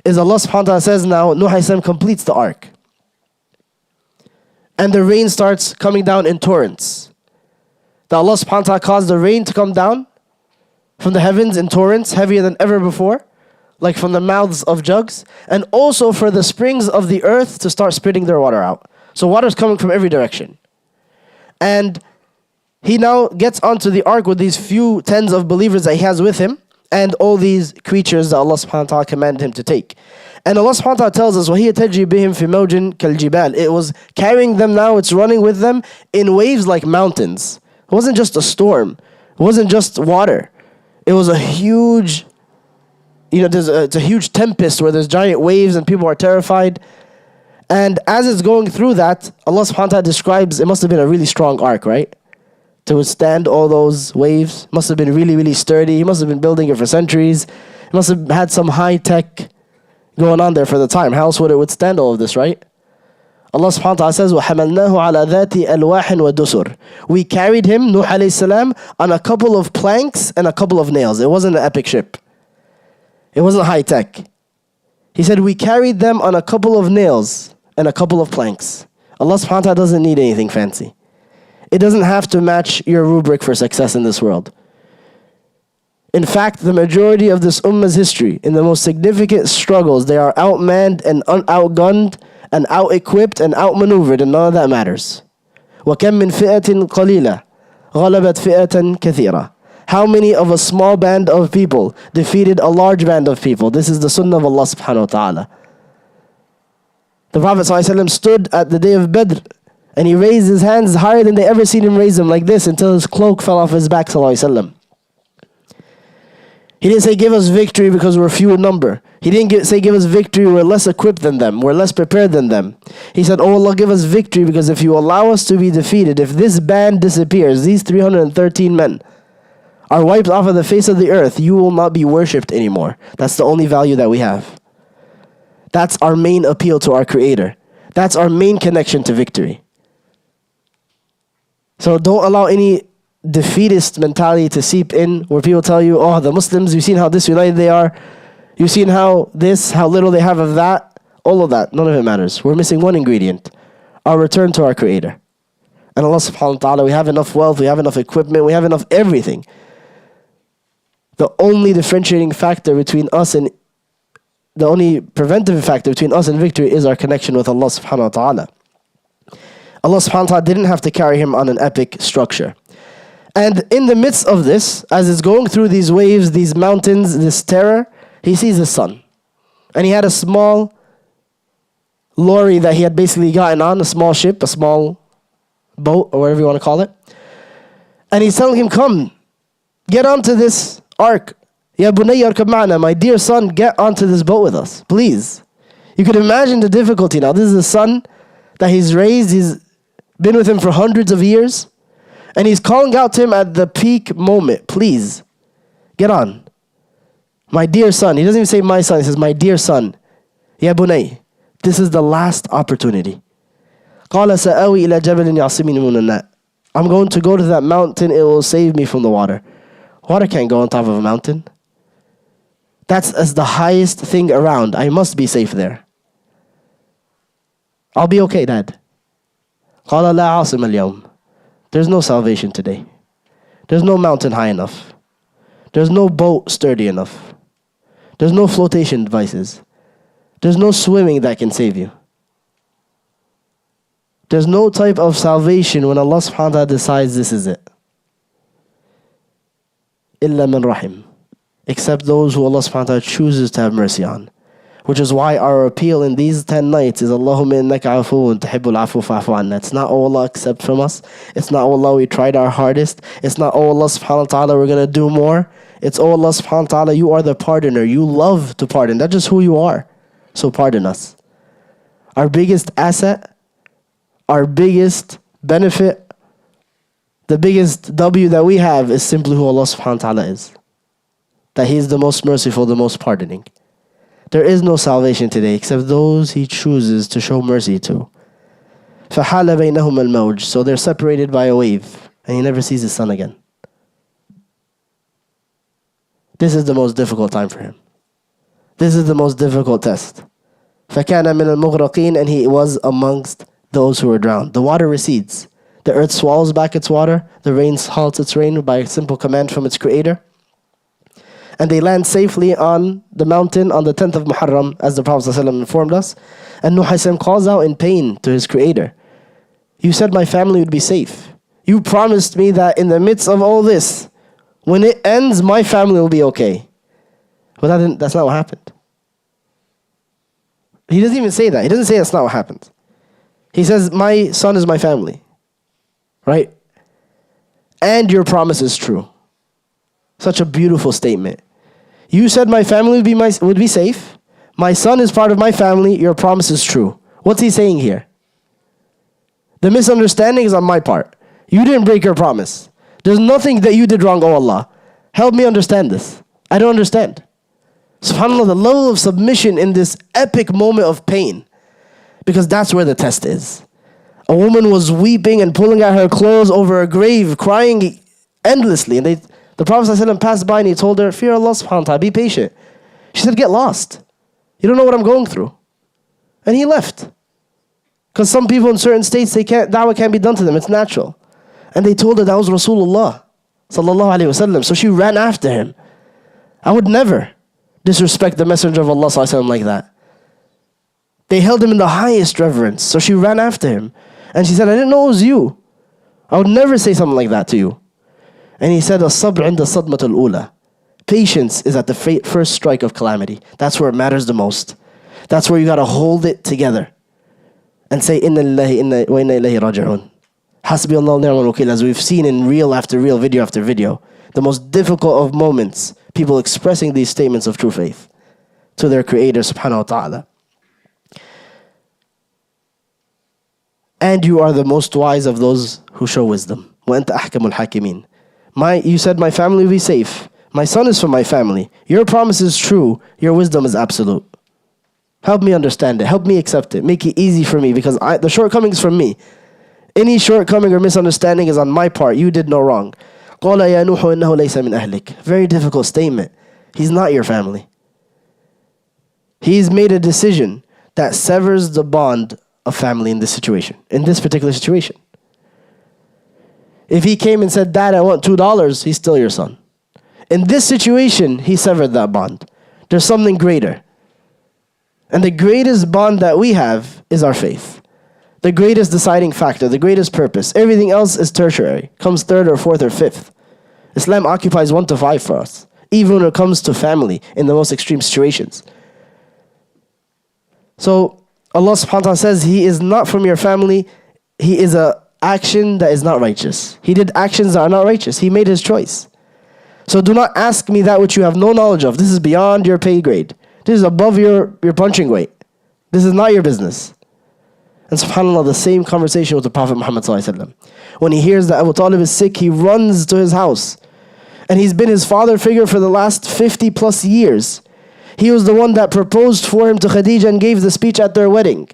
is Allah subhanahu wa ta'ala says now, Nuh alayhi salam completes the ark. And the rain starts coming down in torrents. That Allah subhanahu wa ta'ala caused the rain to come down from the heavens in torrents, heavier than ever before, like from the mouths of jugs, and also for the springs of the earth to start spitting their water out. So water's coming from every direction. And he now gets onto the ark with these few tens of believers that he has with him, and all these creatures that Allah subhanahu wa ta'ala commanded him to take. And Allah subhanahu wa ta'ala tells us, وَهِيَ تَجْرِي بِهِمْ فِي مَوْجٍ كَالْجِبَالِ. It was carrying them now, it's running with them in waves like mountains. It wasn't just a storm. It wasn't just water. It was a huge, it's a huge tempest where there's giant waves and people are terrified. And as it's going through that, Allah subhanahu wa ta'ala describes, it must have been a really strong ark, right? To withstand all those waves. Must have been really, really sturdy. He must have been building it for centuries. He must have had some high tech going on there for the time. How else would it withstand all of this, right? Allah subhanahu wa ta'ala says, وَحَمَلْنَاهُ عَلَى ذَاتِ أَلْوَاحٍ وَدُسُرٍ. We carried him, Nuh alayhi salam, on a couple of planks and a couple of nails. It wasn't an epic ship. It wasn't high tech. He said, we carried them on a couple of nails and a couple of planks. Allah subhanahu wa ta'ala doesn't need anything fancy. It doesn't have to match your rubric for success in this world. In fact, the majority of this ummah's history, in the most significant struggles, they are outmanned and outgunned and out-equipped and outmaneuvered, and none of that matters. وَكَمْ مِنْ فِئَةٍ قَلِيلَةٍ غَلَبَتْ فِئَةً كَثِيرًا. How many of a small band of people defeated a large band of people? This is the sunnah of Allah subhanahu wa ta'ala. The Prophet ﷺ stood at the day of Badr, and he raised his hands higher than they ever seen him raise them, like this, until his cloak fell off his back, sallallahu alaihi wasallam. He didn't say, give us victory because we're few in number. He didn't say, give us victory, we're less equipped than them, we're less prepared than them. He said, oh Allah, give us victory because if you allow us to be defeated, if this band disappears, these 313 men are wiped off of the face of the earth, you will not be worshipped anymore. That's the only value that we have. That's our main appeal to our Creator. That's our main connection to victory. So don't allow any defeatist mentality to seep in where people tell you, oh, the Muslims, you've seen how disunited they are. You've seen how little they have of that. All of that, none of it matters. We're missing one ingredient, our return to our Creator. And Allah subhanahu wa ta'ala, we have enough wealth, we have enough equipment, we have enough everything. The only differentiating factor between us and the only preventive factor between us and victory is our connection with Allah subhanahu wa ta'ala. Allah subhanahu wa ta'ala didn't have to carry him on an epic structure. And in the midst of this, as it's going through these waves, these mountains, this terror, he sees the sun. And he had a small lorry that he had basically gotten on, a small ship, a small boat, or whatever you want to call it. And he's telling him, come, get onto this ark. Ya bunayya arkab ma'ana, my dear son, get onto this boat with us, please. You could imagine the difficulty now. This is the son that he's raised, he's been with him for hundreds of years, and he's calling out to him at the peak moment, please, get on. My dear son. He doesn't even say my son, he says my dear son. Ya bunay, this is the last opportunity. قَالَ سَأَوِي إِلَى جَبَلٍ يَعْصِمِنِي مِنَ النَّاسِ. I'm going to go to that mountain, it will save me from the water. Water can't go on top of a mountain. That's as the highest thing around. I must be safe there. I'll be okay, Dad. قَالَ لَا عَاصِمَ الْيَوْمِ. There's no salvation today. There's no mountain high enough. There's no boat sturdy enough. There's no flotation devices. There's no swimming that can save you. There's no type of salvation when Allah subhanahu wa ta'ala decides this is it. إِلَّا مِنْ رَحِمٍ. Except those who Allah subhanahu wa ta'ala chooses to have mercy on. Which is why our appeal in these 10 nights is Allahumma innaka afuwun tuhibbul afwa fa'fu anna. It's not, oh Allah, accept from us. It's not, oh Allah, we tried our hardest. It's not, oh Allah subhanahu wa ta'ala, we're going to do more. It's, oh Allah subhanahu wa ta'ala, you are the pardoner. You love to pardon. That's just who you are. So pardon us. Our biggest asset, our biggest benefit, the biggest W that we have is simply who Allah subhanahu wa ta'ala is. That He is the most merciful, the most pardoning. There is no salvation today except those He chooses to show mercy to. فَحَالَ بَيْنَهُمَ الْمَوْجِ. So they're separated by a wave, and he never sees his son again. This is the most difficult time for him. This is the most difficult test. فَكَانَ مِنَ الْمُغْرَقِينَ. And he was amongst those who were drowned. The water recedes. The earth swallows back its water. The rain halts its rain by a simple command from its creator. And they land safely on the mountain on the 10th of Muharram, as the Prophet ﷺ informed us. And Nuh calls out in pain to his creator. You said my family would be safe. You promised me that in the midst of all this, when it ends, my family will be okay. But that's not what happened. He doesn't even say that. He doesn't say that's not what happened. He says, my son is my family. Right? And your promise is true. Such a beautiful statement. You said my family would be safe. My son is part of my family. Your promise is true. What's he saying here? The misunderstanding is on my part. You didn't break your promise. There's nothing that you did wrong, oh Allah. Help me understand this. I don't understand. SubhanAllah, the level of submission in this epic moment of pain. Because that's where the test is. A woman was weeping and pulling at her clothes over a grave, crying endlessly. And the Prophet ﷺ passed by and he told her, fear Allah subhanahu wa ta'ala, be patient. She said, get lost. You don't know what I'm going through. And he left. Because some people in certain states, da'wah can't be done to them. It's natural. And they told her that was Rasulullah sallallahu alayhi wasallam. So she ran after him. I would never disrespect the Messenger of Allah sallallahu alayhi wasallam like that. They held him in the highest reverence. So she ran after him. And she said, I didn't know it was you. I would never say something like that to you. And he said, الصبر عند الصدمة الأولى. Patience is at the first strike of calamity. That's where it matters the most. That's where you got to hold it together. And say, Inna lillahi wa inna ilayhi raji'un. Hasbi Allah ni'mal wakil. As we've seen in reel after reel, video after video. The most difficult of moments. People expressing these statements of true faith. To their Creator subhanahu wa ta'ala. And you are the most wise of those who show wisdom. وَأَنْتَ أَحْكَمُ الْحَاكِمِينَ. You said my family will be safe. My son is from my family. Your promise is true. Your wisdom is absolute. Help me understand it. Help me accept it. Make it easy for me because the shortcoming is from me. Any shortcoming or misunderstanding is on my part. You did no wrong. قَالَ يَا نُوحُ إِنَّهُ لَيْسَ مِنْ أَهْلِكَ. Very difficult statement. He's not your family. He's made a decision that severs the bond of family in this situation, in this particular situation. If he came and said, Dad, I want $2, he's still your son. In this situation, he severed that bond. There's something greater. And the greatest bond that we have is our faith. The greatest deciding factor, the greatest purpose. Everything else is tertiary, comes third or fourth or fifth. Islam occupies 1 to 5 for us, even when it comes to family in the most extreme situations. So Allah subhanahu wa ta'ala says He is not from your family. He is an action that is not righteous. He did actions that are not righteous. He made His choice. So do not ask me that which you have no knowledge of. This is beyond your pay grade. This is above your punching weight. This is not your business. And subhanAllah, the same conversation with the Prophet Muhammad sallallahu alaihi wasallam. When he hears that Abu Talib is sick, he runs to his house. And he's been his father figure for the last 50 plus years. He was the one that proposed for him to Khadija and gave the speech at their wedding.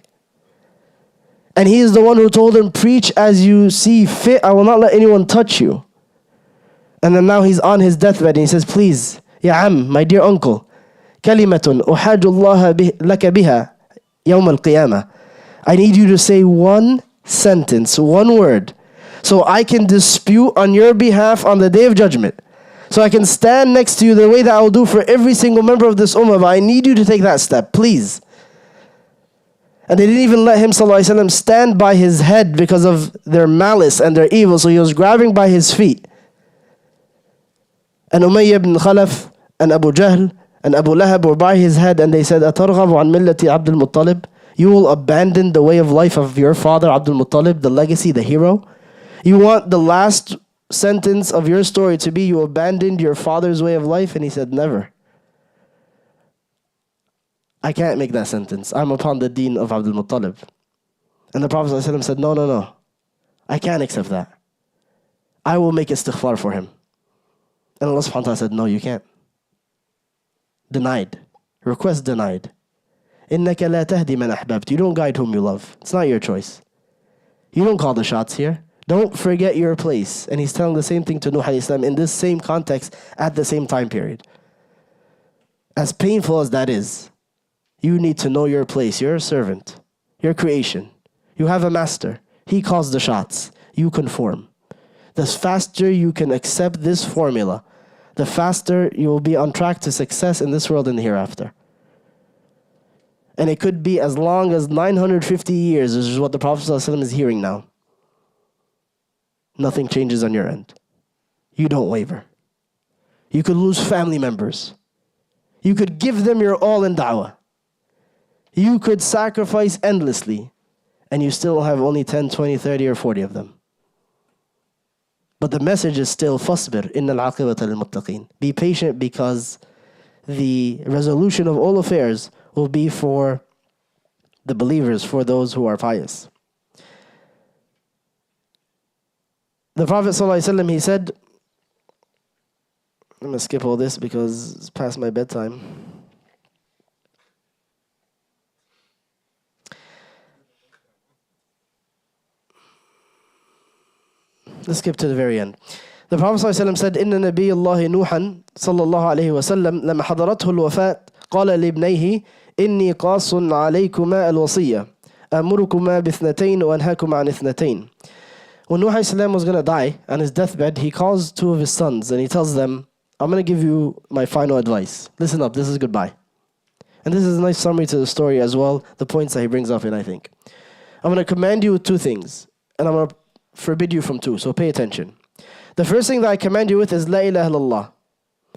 And he is the one who told him, preach as you see fit. I will not let anyone touch you. And then now he's on his deathbed and he says, please, Ya Am, my dear uncle, kalimatun uhajullah laka biha yawm al-qiyamah. I need you to say one sentence, one word, so I can dispute on your behalf on the Day of Judgment. So I can stand next to you the way that I will do for every single member of this ummah, but I need you to take that step, please. And they didn't even let him sallallahu alaihi wasallam stand by his head because of their malice and their evil, so he was grabbing by his feet. And Umayyah ibn Khalaf and Abu Jahl and Abu Lahab were by his head and they said, أَتَرْغَبُ عَنْ مِلَّةِ عَبْدِ الْمُطَّلِبِ. You will abandon the way of life of your father Abdul Muttalib, the legacy, the hero. You want the last sentence of your story to be you abandoned your father's way of life? And he said, never. I can't make that sentence. I'm upon the deen of Abdul Muttalib. And the Prophet ﷺ said, no. I can't accept that. I will make istighfar for him. And Allah subhanahu wa ta'ala said, no, you can't. Denied. Request denied. إِنَّكَ لَا تَهْدِي مَنْ أَحْبَبْتَ. You don't guide whom you love. It's not your choice. You don't call the shots here. Don't forget your place. And he's telling the same thing to Nuh alayhi salam in this same context at the same time period. As painful as that is, you need to know your place. You're a servant. You're creation. You have a master. He calls the shots. You conform. The faster you can accept this formula, the faster you will be on track to success in this world and the hereafter. And it could be as long as 950 years, which is what the Prophet ﷺ is hearing now. Nothing changes on your end. You don't waver. You could lose family members. You could give them your all in da'wah. You could sacrifice endlessly, and you still have only 10, 20, 30, or 40 of them. But the message is still فَاصْبِرْ إِنَّ الْعَاقِبَةَ لِلْمُتَّقِينَ. Be patient because the resolution of all affairs will be for the believers, for those who are pious. The Prophet ﷺ, he said, I'm going to skip all this because it's past my bedtime. Let's skip to the very end. The Prophet ﷺ said, إن نبي الله نوحا صلى الله عليه وسلم لما حضرته الوفاة قال لابنيه إني قاص عليكما الوصية أمركما باثنتين وأنهاكما عن اثنتين. When Nuh ﷺ was going to die on his deathbed, he calls 2 of his sons and he tells them, I'm going to give you my final advice. Listen up, this is goodbye. And this is a nice summary to the story as well, the points that he brings up in, I think. I'm going to command you with 2 things, and I'm going to forbid you from 2, so pay attention. The first thing that I command you with is لا إله إلا الله.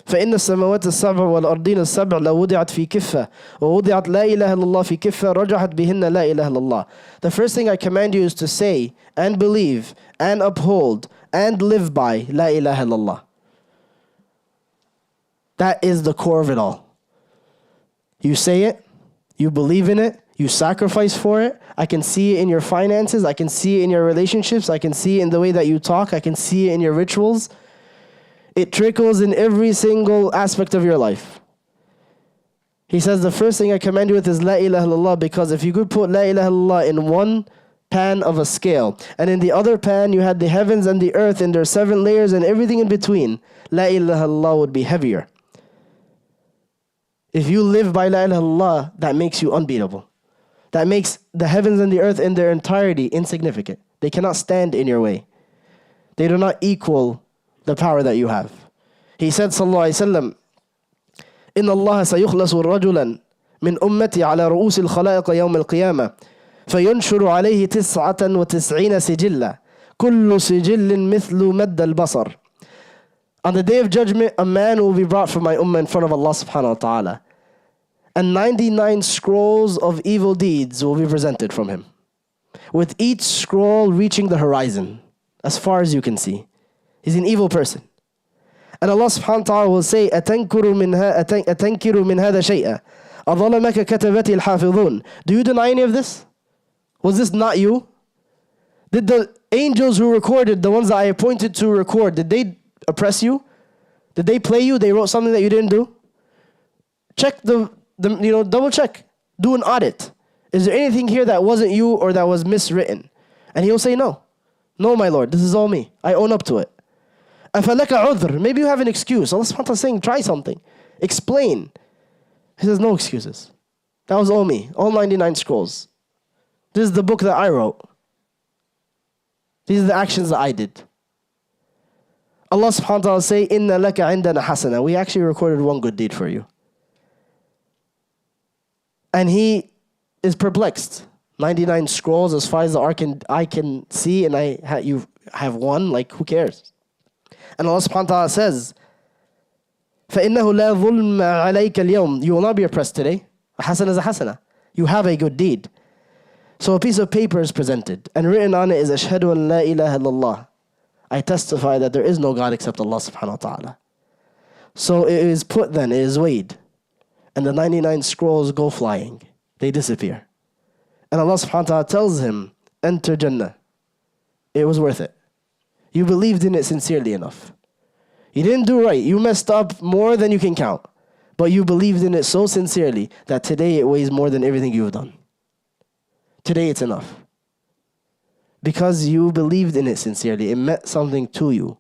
فإن السماوات السبع والأرضين السبع لو وضعت في كفة ووضعت لا إله إلا الله في كفة رجحت بهن لا إله إلا الله. The first thing I command you is to say and believe and uphold and live by لا إله إلا الله. That is the core of it all. You say it, you believe in it, you sacrifice for it. I can see it in your finances. I can see it in your relationships. I can see it in the way that you talk. I can see it in your rituals. It trickles in every single aspect of your life. He says the first thing I command you with is La ilaha illallah, because if you could put La ilaha illallah in one pan of a scale, and in the other pan you had the heavens and the earth and their 7 layers and everything in between, La ilaha illallah would be heavier. If you live by La ilaha illallah, that makes you unbeatable. That makes the heavens and the earth in their entirety insignificant. They cannot stand in your way. They do not equal the power that you have. He said, sallallahu alayhi wa sallam, إن الله سيخلص رجلا من أمتي على رؤوس الخلائق يوم القيامة فينشر عليه 99 سجلا كل سجل مثل مد البصر. On the day of judgment, a man will be brought from my ummah in front of Allah subhanahu wa ta'ala, and 99 scrolls of evil deeds will be presented from him, with each scroll reaching the horizon as far as you can see. He's an evil person. And Allah subhanahu wa ta'ala will say, أتنكر من هذا شيئا أظلمك كتبتي الحافظون. Do you deny any of this? Was this not you? Did the angels who recorded, the ones that I appointed to record, did they oppress you? Did they play you? They wrote something that you didn't do? Check double check. Do an audit. Is there anything here that wasn't you or that was miswritten? And he'll say, no. No, my Lord, this is all me. I own up to it. أَفَلَكَ عُذْرٌ. Maybe you have an excuse. Allah subhanahu wa ta'ala is saying, try something. Explain. He says, no excuses. That was all me. All 99 scrolls. This is the book that I wrote. These are the actions that I did. Allah subhanahu wa ta'ala say, إِنَّ لَكَ عِنْدَنَا حَسَنًا. We actually recorded one good deed for you. And he is perplexed. 99 scrolls as far as the eye can see, and you have one, like who cares? And Allah subhanahu wa ta'ala says, فَإِنَّهُ لَا ظُلْمَ عَلَيْكَ الْيَوْمِ. You will not be oppressed today. A hasana is a hasana. You have a good deed. So a piece of paper is presented, and written on it is أَشْهَدُ أَنْ لَا إِلَهَ إِلَّا اللَّهِ. I testify that there is no God except Allah subhanahu wa ta'ala. So it is put then, it is weighed, and the 99 scrolls go flying. They disappear. And Allah subhanahu wa ta'ala tells him, enter Jannah. It was worth it. You believed in it sincerely enough. You didn't do right. You messed up more than you can count. But you believed in it so sincerely that today it weighs more than everything you've done. Today it's enough. Because you believed in it sincerely. It meant something to you.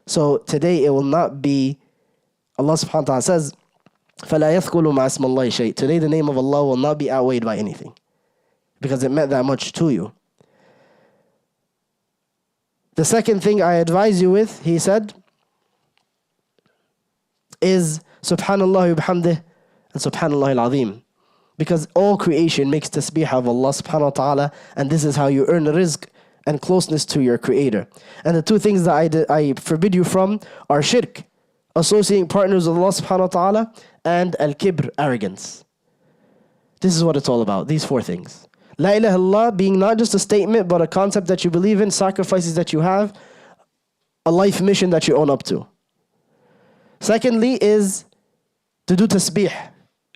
So today it will not be, Allah subhanahu wa ta'ala says, فَلَا يَثْقُلُ مَعَ اسْمِ اللَّهِ شَيْءٍ. Today the name of Allah will not be outweighed by anything. Because it meant that much to you. The second thing I advise you with, he said, is Subhanallah bihamdih and Subhanallah al-Azim. Because all creation makes tasbih of Allah subhanahu wa ta'ala, and this is how you earn rizq and closeness to your creator. And the two things that I forbid you from are shirk, associating partners with Allah subhanahu wa ta'ala, and al-kibr, arrogance. This is what it's all about, these 4 things. La ilaha illallah being not just a statement, but a concept that you believe in, sacrifices that you have, a life mission that you own up to. Secondly is to do tasbih,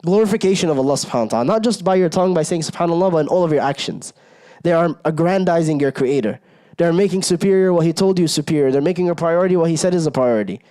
glorification of Allah subhanahu wa ta'ala, not just by your tongue by saying subhanallah, but in all of your actions. They are aggrandizing your creator. They are making superior what he told you is superior. They're making a priority what he said is a priority.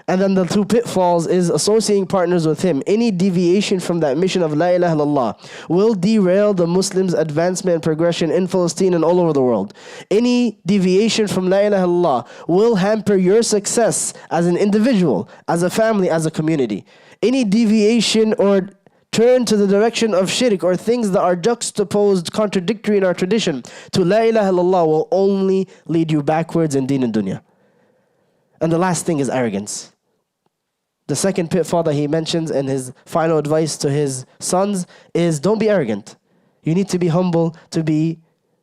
And then the 2 pitfalls is associating partners with him. Any deviation from that mission of La ilaha illallah will derail the Muslims' advancement and progression in Palestine and all over the world. Any deviation from La ilaha illallah will hamper your success as an individual, as a family, as a community. Any deviation or turn to the direction of shirk or things that are juxtaposed, contradictory in our tradition to La ilaha illallah will only lead you backwards in deen and dunya. And the last thing is arrogance. The second pitfall that he mentions in his final advice to his sons is don't be arrogant. You need to be humble to be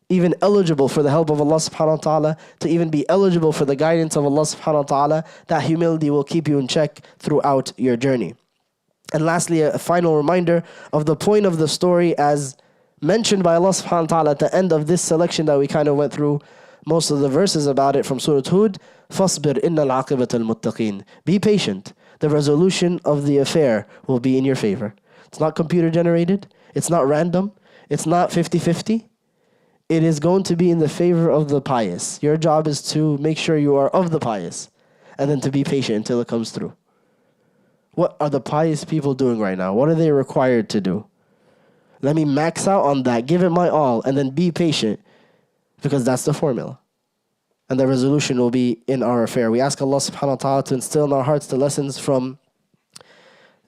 even eligible for the help of Allah subhanahu wa ta'ala, to even be eligible for the guidance of Allah subhanahu wa ta'ala. That humility will keep you in check throughout your journey. And lastly, a final reminder of the point of the story as mentioned by Allah subhanahu wa ta'ala at the end of this selection that we kind of went through most of the verses about it from Surah Hud. فَاصْبِرْ إِنَّ الْعَاقِبَةَ الْمُتَّقِينَ. Be patient. The resolution of the affair will be in your favor. It's not computer generated. It's not random. It's not 50-50. It is going to be in the favor of the pious. Your job is to make sure you are of the pious. and then to be patient until it comes through. What are the pious people doing right now? What are they required to do? Let me max out on that, give it my all, and then be patient, because that's the formula. And the resolution will be in our affair. We ask Allah subhanahu wa ta'ala to instill in our hearts the lessons from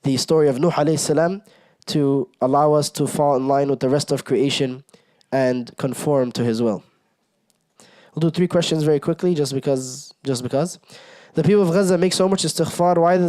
the story of Nuh alayhi salam, to allow us to fall in line with the rest of creation and conform to His will. We'll do 3 questions very quickly, just because. The people of Gaza make so much istighfar. Why does